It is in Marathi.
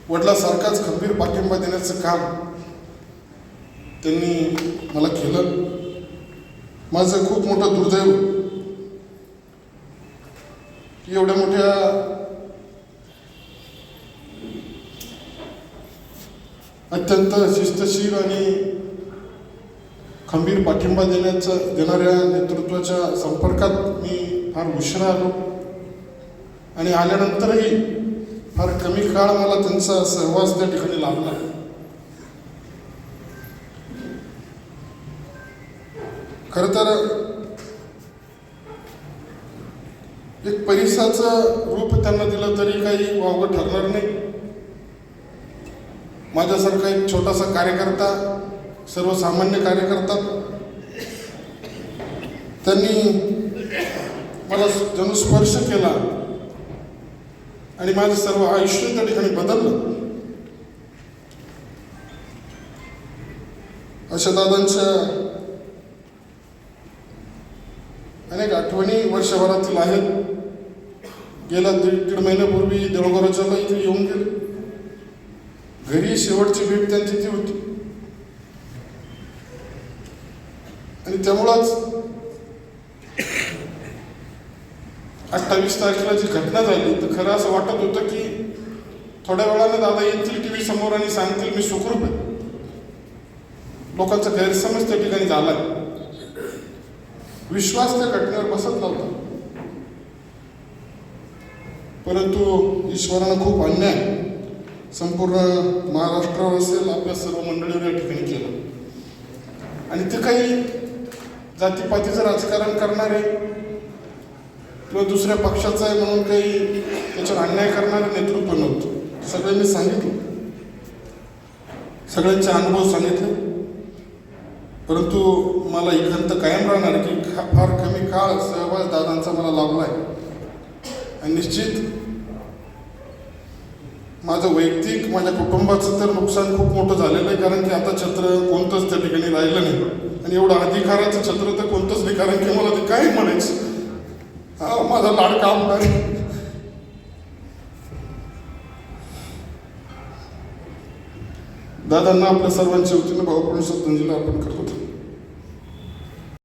वडिलांसारखाच खंबीर पाठिंबा देण्याचं काम त्यांनी मला केलं. माझं खूप मोठं दुर्दैव की एवढ्या मोठ्या अत्यंत शिस्तशीर आणि खंबीर पाठिंबा देणाऱ्या नेतृत्वाच्या संपर्कात मी फार उशिरा आलो आणि आल्यानंतरही फार कमी काळ मला त्यांचा सहवास त्या ठिकाणी लाभला. खरं तर एक परिसाचं रूप त्यांना दिलं तरी काही वावगं ठरणार नाही. माझ्यासारखा एक छोटासा कार्यकर्ता, सर्वसामान्य कार्यकर्ता, त्यांनी मला जणू स्पर्श केला आणि माझं सर्व आयुष्य त्या ठिकाणी बदललं. अशा दादांच्या अनेक आठवणी वर्षभरातील आहेत. गेल्या दीड महिन्यापूर्वी देवळगावच्या इथे येऊन गेले. घरी शेवटची भेट त्यांची ती होती आणि त्यामुळंच 28 तारखेला जी घटना झाली तर खरं असं वाटत होतं की थोड्या वेळानं दादा येतील टीव्ही समोर आणि सांगतील मी सुखरूप आहे. लोकांचा गैरसमज त्या ठिकाणी झालाय. विश्वास त्या घटनेवर बसत नव्हता. परंतु ईश्वरानं खूप अन्याय संपूर्ण महाराष्ट्रावर असेल, आपल्या सर्व मंडळीवर या ठिकाणी केलं आणि ते काही जातीपातीचं राजकारण करणारे किंवा दुसऱ्या पक्षाचं आहे म्हणून काही त्याच्यावर अन्याय करणारं नेतृत्व नव्हतं. सगळ्यांनी सांगितलं, सगळ्यांचे अनुभव सांगितले. परंतु मला ही खंत कायम राहणार की फार कमी काळ सहवास दादांचा मला लाभलाय आणि निश्चित माझं वैयक्तिक माझ्या कुटुंबाचं तर नुकसान खूप मोठं झालेलं आहे. कारण की आता छत्र कोणतंच त्या ठिकाणी राहिलं नाही आणि एवढं अधिकाराचं छत्र तर कोणतंच नाही. कारण की मला ते काय म्हणायचं, हा माझा लाडका आमदार दादांना आपल्या सर्वांच्या वतीनं भावपूर्ण श्रद्धांजली अर्पण करतो.